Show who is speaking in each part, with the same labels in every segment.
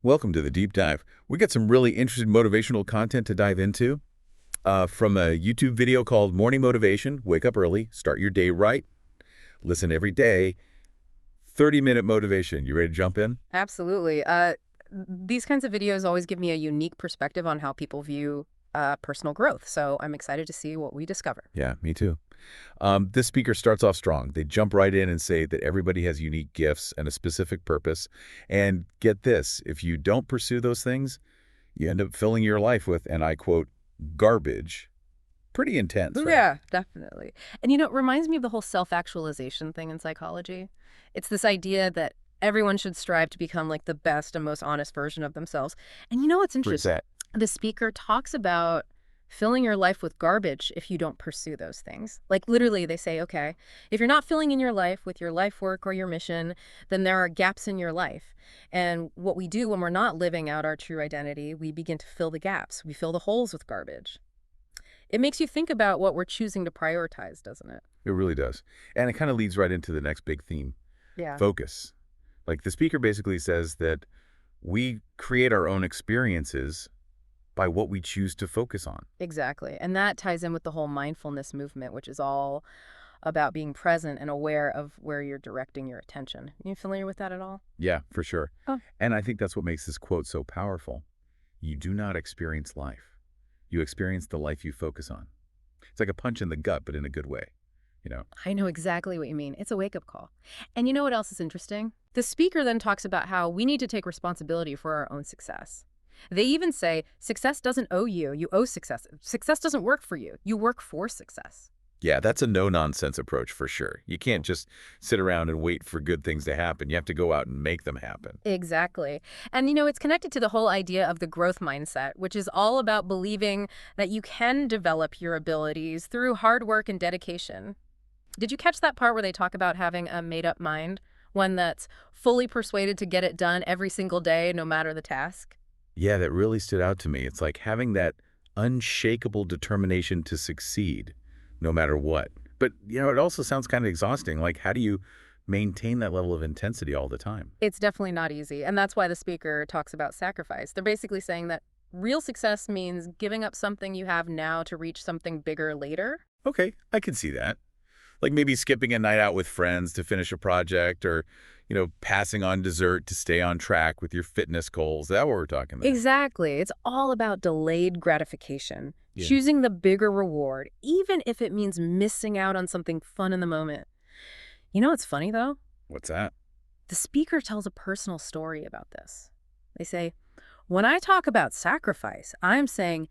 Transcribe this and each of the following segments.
Speaker 1: Welcome to the deep dive. We got some really interesting motivational content to dive into from a YouTube video called Morning Motivation. Wake up early, start your day right, listen every day. 30-minute motivation. You ready to jump in?
Speaker 2: Absolutely. These kinds of videos always give me a unique perspective on how people view personal growth. So I'm excited to see what we discover.
Speaker 1: Yeah, me too. This speaker starts off strong. They jump right in and say that everybody has unique gifts and a specific purpose. And get this, if you don't pursue those things, you end up filling your life with, and I quote, garbage. Pretty intense, right?
Speaker 2: Yeah, definitely. And it reminds me of the whole self-actualization thing in psychology. It's this idea that everyone should strive to become like the best and most honest version of themselves. And what's
Speaker 1: Where's
Speaker 2: interesting?
Speaker 1: that?
Speaker 2: The speaker talks about filling your life with garbage if you don't pursue those things. Like literally, they say, okay, if you're not filling in your life with your life work or your mission, then there are gaps in your life. And what we do when we're not living out our true identity, we begin to fill the gaps. We fill the holes with garbage. It makes you think about what we're choosing to prioritize, doesn't it?
Speaker 1: It really does. And it kind of leads right into the next big theme,
Speaker 2: Yeah.
Speaker 1: focus. Like the speaker basically says that we create our own experiences by what we choose to focus on.
Speaker 2: Exactly. And that ties in with the whole mindfulness movement, which is all about being present and aware of where you're directing your attention. You familiar with that at all?
Speaker 1: Yeah, for sure.
Speaker 2: Oh.
Speaker 1: And I think that's what makes this quote so powerful. You do not experience life. You experience the life you focus on. It's like a punch in the gut, but in a good way, you know?
Speaker 2: I know exactly what you mean. It's a wake-up call. And you know what else is interesting? The speaker then talks about how we need to take responsibility for our own success. They even say, success doesn't owe you. You owe success. Success doesn't work for you. You work for success.
Speaker 1: Yeah, that's a no-nonsense approach for sure. You can't just sit around and wait for good things to happen. You have to go out and make them happen.
Speaker 2: Exactly. And it's connected to the whole idea of the growth mindset, which is all about believing that you can develop your abilities through hard work and dedication. Did you catch that part where they talk about having a made-up mind? One that's fully persuaded to get it done every single day, no matter the task?
Speaker 1: Yeah, that really stood out to me. It's like having that unshakable determination to succeed no matter what. But, it also sounds kind of exhausting. Like, how do you maintain that level of intensity all the time?
Speaker 2: It's definitely not easy, and that's why the speaker talks about sacrifice. They're basically saying that real success means giving up something you have now to reach something bigger later.
Speaker 1: Okay, I can see that. Like maybe skipping a night out with friends to finish a project or, passing on dessert to stay on track with your fitness goals. Is that what we're talking there?
Speaker 2: Exactly. It's all about delayed gratification,
Speaker 1: Yeah.
Speaker 2: choosing the bigger reward, even if it means missing out on something fun in the moment. You know what's funny, though?
Speaker 1: What's that?
Speaker 2: The speaker tells a personal story about this. They say, when I talk about sacrifice, I'm saying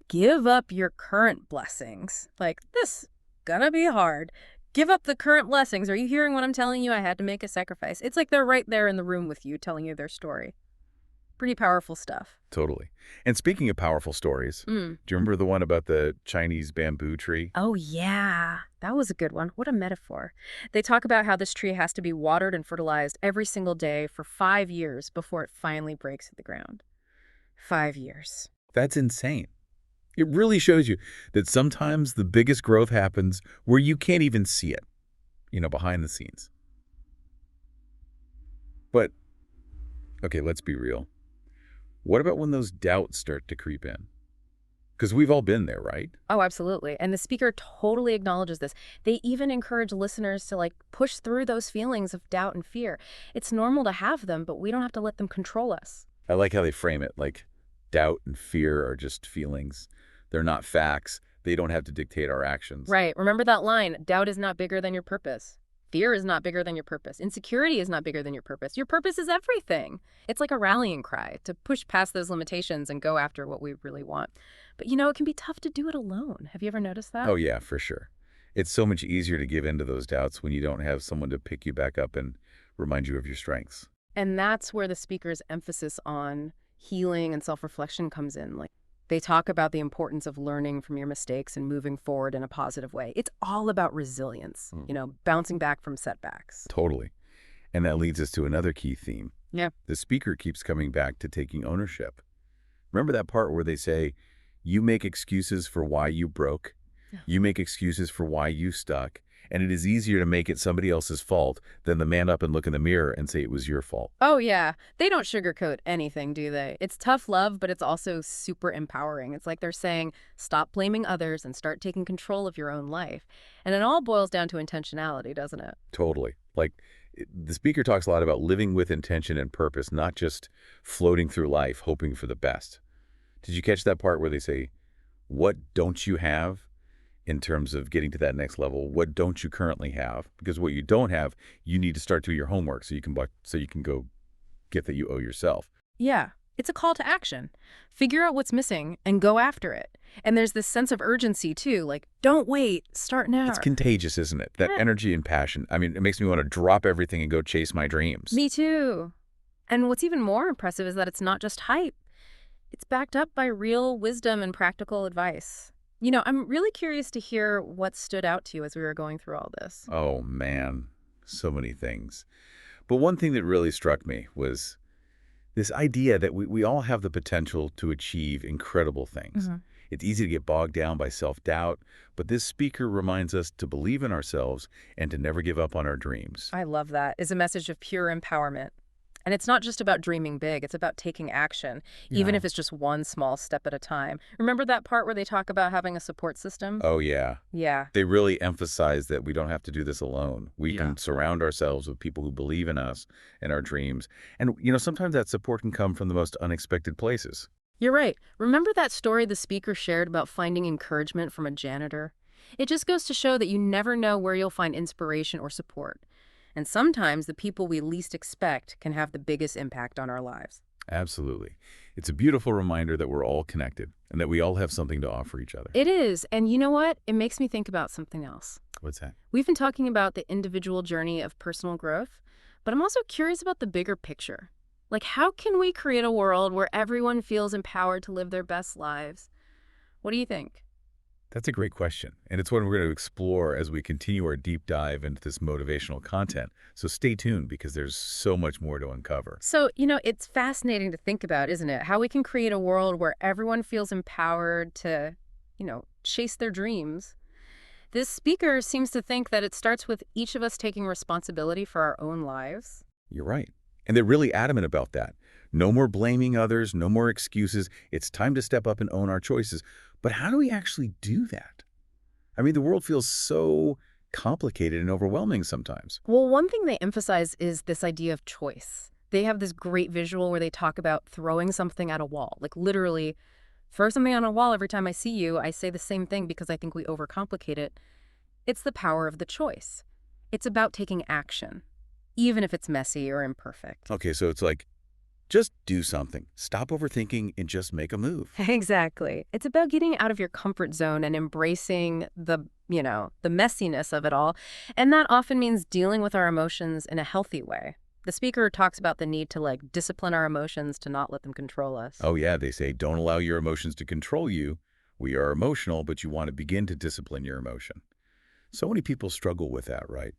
Speaker 2: give up your current blessings. Like, this gonna be hard. Give up the current blessings. Are you hearing what I'm telling you? I had to make a sacrifice. It's like they're right there in the room with you telling you their story. Pretty powerful stuff.
Speaker 1: Totally. And speaking of powerful stories,
Speaker 2: Mm.
Speaker 1: do you remember the one about the Chinese bamboo tree?
Speaker 2: Oh, yeah. That was a good one. What a metaphor. They talk about how this tree has to be watered and fertilized every single day for 5 years before it finally breaks at the ground. 5 years.
Speaker 1: That's insane. It really shows you that sometimes the biggest growth happens where you can't even see it, behind the scenes. But, okay, let's be real. What about when those doubts start to creep in? Because we've all been there, right?
Speaker 2: Oh, absolutely. And the speaker totally acknowledges this. They even encourage listeners to push through those feelings of doubt and fear. It's normal to have them, but we don't have to let them control us.
Speaker 1: I like how they frame it, like doubt and fear are just feelings. They're not facts. They don't have to dictate our actions.
Speaker 2: Right. Remember that line, doubt is not bigger than your purpose. Fear is not bigger than your purpose. Insecurity is not bigger than your purpose. Your purpose is everything. It's like a rallying cry to push past those limitations and go after what we really want. But it can be tough to do it alone. Have you ever noticed that?
Speaker 1: Oh, yeah, for sure. It's so much easier to give in to those doubts when you don't have someone to pick you back up and remind you of your strengths.
Speaker 2: And that's where the speaker's emphasis on healing and self-reflection comes in. They talk about the importance of learning from your mistakes and moving forward in a positive way. It's all about resilience, bouncing back from setbacks.
Speaker 1: Totally. And that leads us to another key theme.
Speaker 2: Yeah.
Speaker 1: The speaker keeps coming back to taking ownership. Remember that part where they say, you make excuses for why you broke,
Speaker 2: Yeah.
Speaker 1: you make excuses for why you stuck, And it is easier to make it somebody else's fault than the man up and look in the mirror and say it was your fault.
Speaker 2: Oh, yeah. They don't sugarcoat anything, do they? It's tough love, but it's also super empowering. It's like they're saying, stop blaming others and start taking control of your own life. And it all boils down to intentionality, doesn't it?
Speaker 1: Totally. Like, the speaker talks a lot about living with intention and purpose, not just floating through life hoping for the best. Did you catch that part where they say, what don't you have in terms of getting to that next level? What don't you currently have? Because what you don't have, you need to start doing your homework so you can go get that you owe yourself.
Speaker 2: Yeah. It's a call to action. Figure out what's missing and go after it. And there's this sense of urgency, too. Like, don't wait. Start now.
Speaker 1: It's contagious, isn't it? That
Speaker 2: Yeah.
Speaker 1: energy and passion. I mean, it makes me want to drop everything and go chase my dreams.
Speaker 2: Me too. And what's even more impressive is that it's not just hype. It's backed up by real wisdom and practical advice. I'm really curious to hear what stood out to you as we were going through all this.
Speaker 1: Oh, man. So many things. But one thing that really struck me was this idea that we all have the potential to achieve incredible things.
Speaker 2: Mhm.
Speaker 1: It's easy to get bogged down by self-doubt, but this speaker reminds us to believe in ourselves and to never give up on our dreams.
Speaker 2: I love that. It's a message of pure empowerment. And it's not just about dreaming big, it's about taking action, even
Speaker 1: Yeah.
Speaker 2: if it's just one small step at a time. Remember that part where they talk about having a support system?
Speaker 1: Oh, yeah.
Speaker 2: Yeah.
Speaker 1: They really emphasize that we don't have to do this alone. We
Speaker 2: Yeah.
Speaker 1: can surround ourselves with people who believe in us and our dreams. And, sometimes that support can come from the most unexpected places.
Speaker 2: You're right. Remember that story the speaker shared about finding encouragement from a janitor? It just goes to show that you never know where you'll find inspiration or support. And sometimes the people we least expect can have the biggest impact on our lives.
Speaker 1: Absolutely. It's a beautiful reminder that we're all connected and that we all have something to offer each other.
Speaker 2: It is. And you know what? It makes me think about something else.
Speaker 1: What's that?
Speaker 2: We've been talking about the individual journey of personal growth, but I'm also curious about the bigger picture. Like, how can we create a world where everyone feels empowered to live their best lives? What do you think?
Speaker 1: That's a great question. And it's one we're going to explore as we continue our deep dive into this motivational content. So stay tuned because there's so much more to uncover.
Speaker 2: So, it's fascinating to think about, isn't it? How we can create a world where everyone feels empowered to, chase their dreams. This speaker seems to think that it starts with each of us taking responsibility for our own lives.
Speaker 1: You're right. And they're really adamant about that. No more blaming others, no more excuses. It's time to step up and own our choices. But how do we actually do that? I mean, the world feels so complicated and overwhelming sometimes.
Speaker 2: Well, one thing they emphasize is this idea of choice. They have this great visual where they talk about throwing something at a wall, like literally throw something on a wall every time I see you. I say the same thing because I think we overcomplicate it. It's the power of the choice. It's about taking action, even if it's messy or imperfect.
Speaker 1: Okay, so it's like, just do something. Stop overthinking and just make a move.
Speaker 2: Exactly. It's about getting out of your comfort zone and embracing the messiness of it all. And that often means dealing with our emotions in a healthy way. The speaker talks about the need to discipline our emotions to not let them control us.
Speaker 1: Oh yeah, they say don't allow your emotions to control you. We are emotional, but you want to begin to discipline your emotion. So many people struggle with that, right?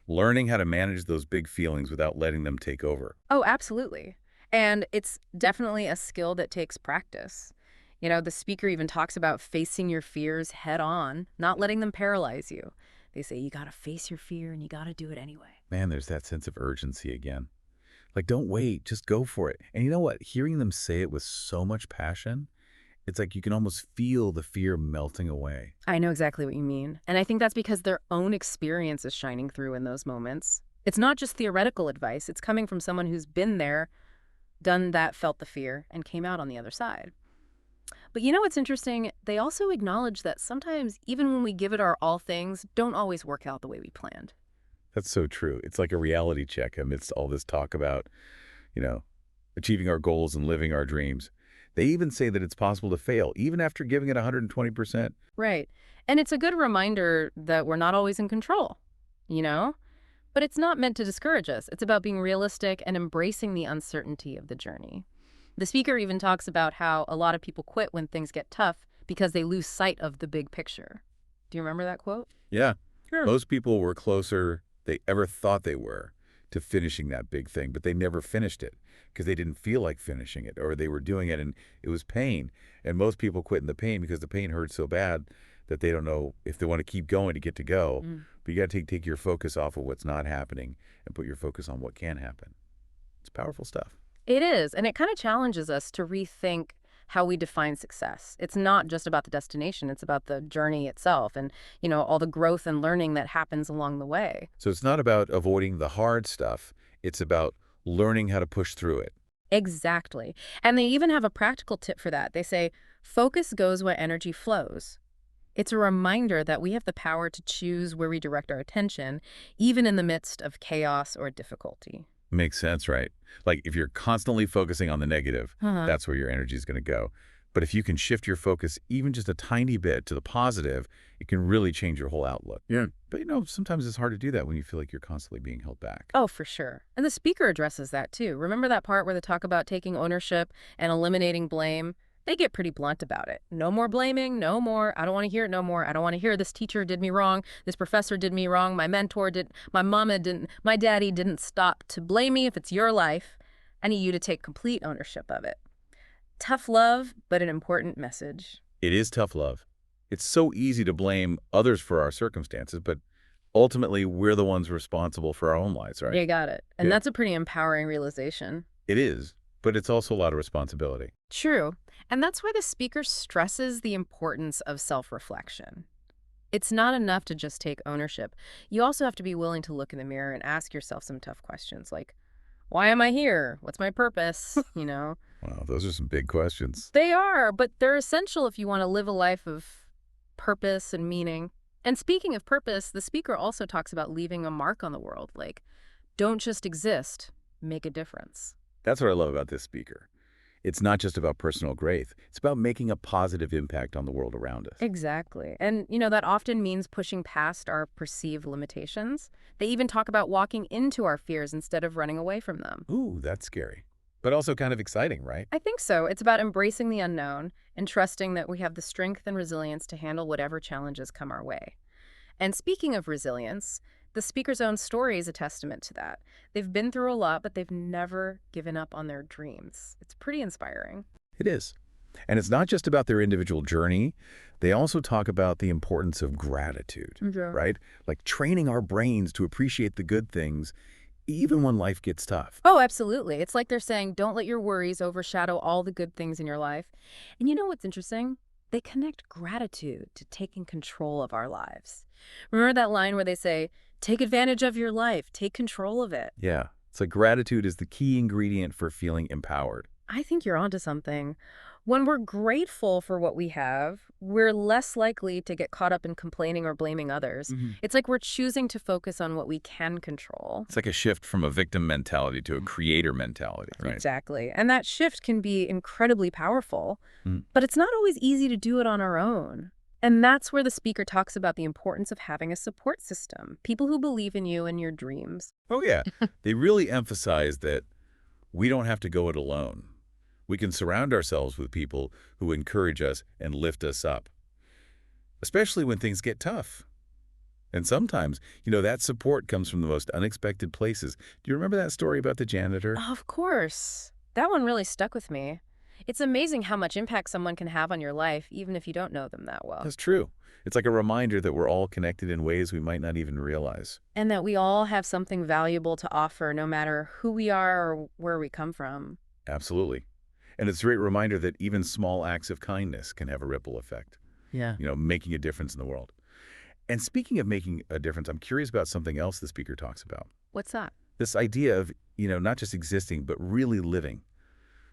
Speaker 1: Learning how to manage those big feelings without letting them take over.
Speaker 2: Oh, absolutely. And it's definitely a skill that takes practice. The speaker even talks about facing your fears head on, not letting them paralyze you. They say you got to face your fear and you got to do it anyway.
Speaker 1: Man, there's that sense of urgency again. Like, don't wait, just go for it. And you know what? Hearing them say it with so much passion, it's like you can almost feel the fear melting away.
Speaker 2: I know exactly what you mean. And I think that's because their own experience is shining through in those moments. It's not just theoretical advice. It's coming from someone who's been there, done that, felt the fear, and came out on the other side. But what's interesting? They also acknowledge that sometimes, even when we give it our all, things don't always work out the way we planned.
Speaker 1: That's so true. It's like a reality check amidst all this talk about, achieving our goals and living our dreams. They even say that it's possible to fail, even after giving it 120%.
Speaker 2: Right. And it's a good reminder that we're not always in control, But it's not meant to discourage us. It's about being realistic and embracing the uncertainty of the journey. The speaker even talks about how a lot of people quit when things get tough because they lose sight of the big picture. Do you remember that quote?
Speaker 1: Yeah.
Speaker 2: Sure.
Speaker 1: Most people were closer they ever thought they were to finishing that big thing, but they never finished it because they didn't feel like finishing it, or they were doing it and it was pain. And most people quit in the pain because the pain hurt so bad that they don't know if they want to keep going to get to go.
Speaker 2: Mm.
Speaker 1: But you got to take your focus off of what's not happening and put your focus on what can happen. It's powerful stuff.
Speaker 2: It is, and it kind of challenges us to rethink how we define success. It's not just about the destination, it's about the journey itself and, all the growth and learning that happens along the way.
Speaker 1: So it's not about avoiding the hard stuff. It's about learning how to push through it.
Speaker 2: Exactly. And they even have a practical tip for that. They say, focus goes where energy flows. It's a reminder that we have the power to choose where we direct our attention, even in the midst of chaos or difficulty.
Speaker 1: Makes sense, right? Like if you're constantly focusing on the negative,
Speaker 2: Uh-huh.
Speaker 1: that's where your energy is going to go. But if you can shift your focus even just a tiny bit to the positive, it can really change your whole outlook.
Speaker 3: Yeah.
Speaker 1: But sometimes it's hard to do that when you feel like you're constantly being held back.
Speaker 2: Oh, for sure. And the speaker addresses that too. Remember that part where they talk about taking ownership and eliminating blame? They get pretty blunt about it. No more blaming, no more. I don't want to hear it no more. I don't want to hear this teacher did me wrong. This professor did me wrong. My mentor did. My mama didn't. My daddy didn't stop to blame me. If it's your life, I need you to take complete ownership of it. Tough love, but an important message.
Speaker 1: It is tough love. It's so easy to blame others for our circumstances, but ultimately we're the ones responsible for our own lives, right?
Speaker 2: You got it. And
Speaker 1: Yeah.
Speaker 2: that's a pretty empowering realization.
Speaker 1: It is, but it's also a lot of responsibility.
Speaker 2: True. And that's why the speaker stresses the importance of self-reflection. It's not enough to just take ownership. You also have to be willing to look in the mirror and ask yourself some tough questions like, why am I here? What's my purpose?
Speaker 1: Wow, those are some big questions.
Speaker 2: They are, but they're essential if you want to live a life of purpose and meaning. And speaking of purpose, the speaker also talks about leaving a mark on the world. Like, don't just exist, make a difference.
Speaker 1: That's what I love about this speaker. It's not just about personal growth. It's about making a positive impact on the world around us.
Speaker 2: Exactly. And, that often means pushing past our perceived limitations. They even talk about walking into our fears instead of running away from them.
Speaker 1: Ooh, that's scary. But also kind of exciting, right?
Speaker 2: I think so. It's about embracing the unknown and trusting that we have the strength and resilience to handle whatever challenges come our way. And speaking of resilience, the speaker's own story is a testament to that. They've been through a lot, but they've never given up on their dreams. It's pretty inspiring.
Speaker 1: It is. And it's not just about their individual journey. They also talk about the importance of gratitude, right? Like training our brains to appreciate the good things, even when life gets tough.
Speaker 2: Oh, absolutely. It's like they're saying, don't let your worries overshadow all the good things in your life. And you know what's interesting? They connect gratitude to taking control of our lives. Remember that line where they say, take advantage of your life, take control of it.
Speaker 1: Yeah. It's like gratitude is the key ingredient for feeling empowered.
Speaker 2: I think you're onto something. When we're grateful for what we have, we're less likely to get caught up in complaining or blaming others. It's like we're choosing to focus on what we can control.
Speaker 1: It's like a shift from a victim mentality to a creator mentality, right?
Speaker 2: Exactly. And that shift can be incredibly powerful,
Speaker 1: Mm.
Speaker 2: but it's not always easy to do it on our own. And that's where the speaker talks about the importance of having a support system, people who believe in you and your dreams.
Speaker 1: Oh, yeah. They really emphasize that we don't have to go it alone. We can surround ourselves with people who encourage us and lift us up, especially when things get tough. And sometimes, that support comes from the most unexpected places. Do you remember that story about the janitor?
Speaker 2: Of course. That one really stuck with me. It's amazing how much impact someone can have on your life, even if you don't know them that well.
Speaker 1: That's true. It's like a reminder that we're all connected in ways we might not even realize.
Speaker 2: And that we all have something valuable to offer, no matter who we are or where we come from.
Speaker 1: Absolutely. And it's a great reminder that even small acts of kindness can have a ripple effect,
Speaker 2: Yeah.
Speaker 1: making a difference in the world. And speaking of making a difference, I'm curious about something else the speaker talks about.
Speaker 2: What's that?
Speaker 1: This idea of, not just existing, but really living,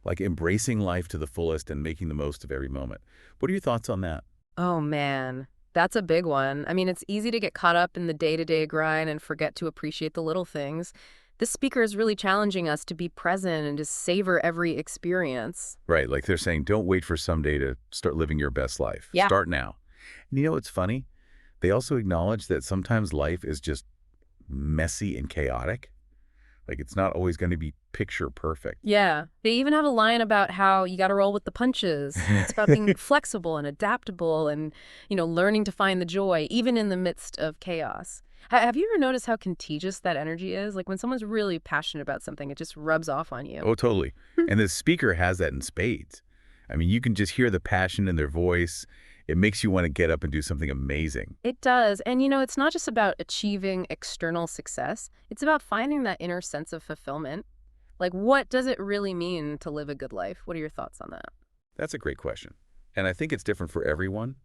Speaker 1: like embracing life to the fullest and making the most of every moment. What are your thoughts on that?
Speaker 2: Oh, man. That's a big one. I mean, it's easy to get caught up in the day-to-day grind and forget to appreciate the little things. This speaker is really challenging us to be present and to savor every experience.
Speaker 1: Right, like they're saying, don't wait for someday to start living your best life.
Speaker 2: Yeah.
Speaker 1: Start now. And what's funny? They also acknowledge that sometimes life is just messy and chaotic. Like it's not always going to be picture perfect.
Speaker 2: Yeah. They even have a line about how you got to roll with the punches. It's about being flexible and adaptable and, learning to find the joy, even in the midst of chaos. Have you ever noticed how contagious that energy is? Like when someone's really passionate about something, it just rubs off on you.
Speaker 1: Oh, totally. And the speaker has that in spades. I mean, you can just hear the passion in their voice. It makes you want to get up and do something amazing.
Speaker 2: It does. And it's not just about achieving external success. It's about finding that inner sense of fulfillment. Like, what does it really mean to live a good life? What are your thoughts on that?
Speaker 1: That's a great question. And I think it's different for everyone,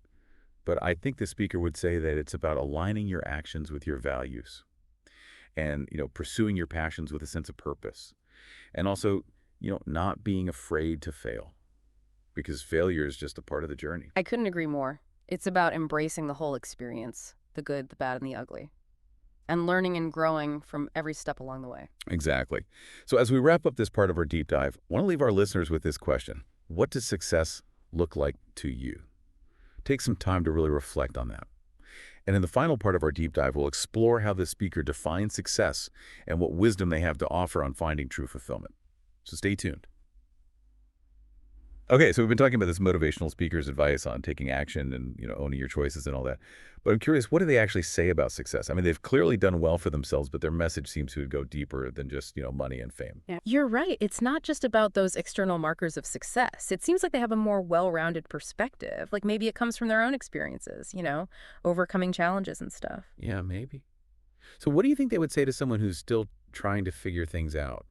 Speaker 1: but I think the speaker would say that it's about aligning your actions with your values and, pursuing your passions with a sense of purpose. And also, not being afraid to fail because failure is just a part of the journey.
Speaker 2: I couldn't agree more. It's about embracing the whole experience, the good, the bad, and the ugly, and learning and growing from every step along the way.
Speaker 1: Exactly. So as we wrap up this part of our deep dive, I want to leave our listeners with this question. What does success look like to you? Take some time to really reflect on that. And in the final part of our deep dive, we'll explore how the speaker defines success and what wisdom they have to offer on finding true fulfillment. So stay tuned. Okay, so we've been talking about this motivational speaker's advice on taking action and, owning your choices and all that. But I'm curious, what do they actually say about success? I mean, they've clearly done well for themselves, but their message seems to go deeper than just, money and fame.
Speaker 2: Yeah. You're right. It's not just about those external markers of success. It seems like they have a more well-rounded perspective. Like maybe it comes from their own experiences, overcoming challenges and stuff.
Speaker 1: Yeah, maybe. So what do you think they would say to someone who's still trying to figure things out?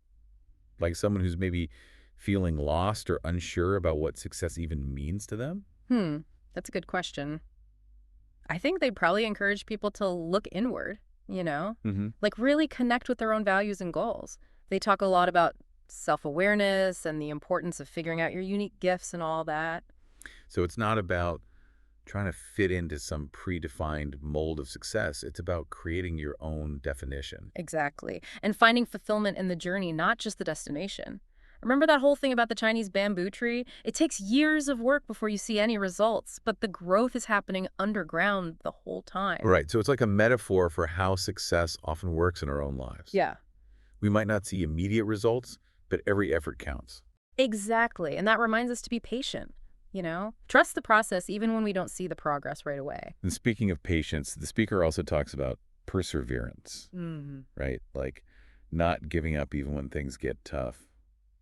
Speaker 1: Like someone who's maybe feeling lost or unsure about what success even means to them?
Speaker 2: That's a good question. I think they'd probably encourage people to look inward, like really connect with their own values and goals. They talk a lot about self-awareness and the importance of figuring out your unique gifts and all that.
Speaker 1: So it's not about trying to fit into some predefined mold of success. It's about creating your own definition.
Speaker 2: Exactly. And finding fulfillment in the journey, not just the destination. Remember that whole thing about the Chinese bamboo tree? It takes years of work before you see any results, but the growth is happening underground the whole time.
Speaker 1: Right. So it's like a metaphor for how success often works in our own lives.
Speaker 2: Yeah.
Speaker 1: We might not see immediate results, but every effort counts.
Speaker 2: Exactly. And that reminds us to be patient, Trust the process even when we don't see the progress right away.
Speaker 1: And speaking of patience, the speaker also talks about perseverance, right? Like not giving up even when things get tough.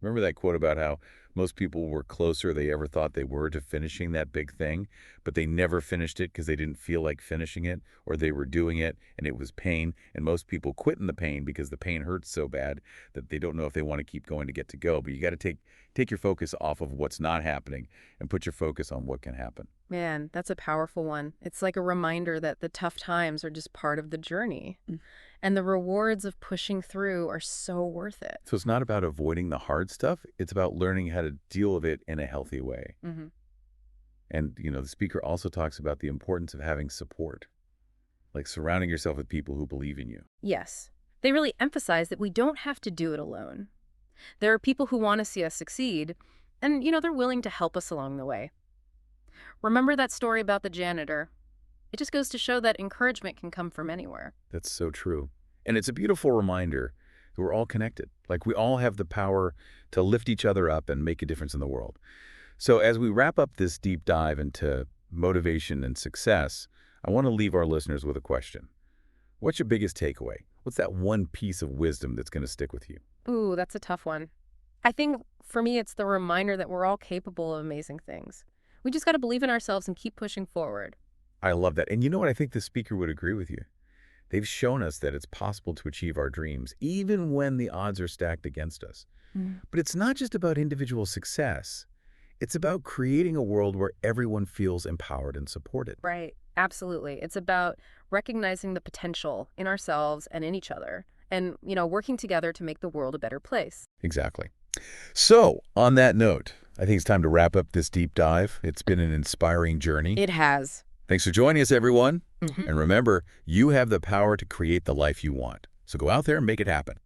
Speaker 1: Remember that quote about how most people were closer they ever thought they were to finishing that big thing, but they never finished it because they didn't feel like finishing it, or they were doing it and it was pain, and most people quit in the pain because the pain hurts so bad that they don't know if they want to keep going to get to go. But you got to take your focus off of what's not happening and put your focus on what can happen.
Speaker 2: Man, that's a powerful one. It's like a reminder that the tough times are just part of the journey. And the rewards of pushing through are so worth it.
Speaker 1: So it's not about avoiding the hard stuff. It's about learning how to deal with it in a healthy way. And, the speaker also talks about the importance of having support, like surrounding yourself with people who believe in you.
Speaker 2: Yes. They really emphasize that we don't have to do it alone. There are people who want to see us succeed, and, they're willing to help us along the way. Remember that story about the janitor? It just goes to show that encouragement can come from anywhere.
Speaker 1: That's so true. And it's a beautiful reminder that we're all connected. Like we all have the power to lift each other up and make a difference in the world. So as we wrap up this deep dive into motivation and success, I want to leave our listeners with a question. What's your biggest takeaway? What's that one piece of wisdom that's going to stick with you?
Speaker 2: Ooh, that's a tough one. I think for me, it's the reminder that we're all capable of amazing things. We just got to believe in ourselves and keep pushing forward.
Speaker 1: I love that. And you know what? I think the speaker would agree with you. They've shown us that it's possible to achieve our dreams, even when the odds are stacked against us. But it's not just about individual success. It's about creating a world where everyone feels empowered and supported.
Speaker 2: Right. Absolutely. It's about recognizing the potential in ourselves and in each other and, working together to make the world a better place.
Speaker 1: Exactly. So, on that note, I think it's time to wrap up this deep dive. It's been an inspiring journey.
Speaker 2: It has.
Speaker 1: Thanks for joining us, everyone. And remember, you have the power to create the life you want. So go out there and make it happen.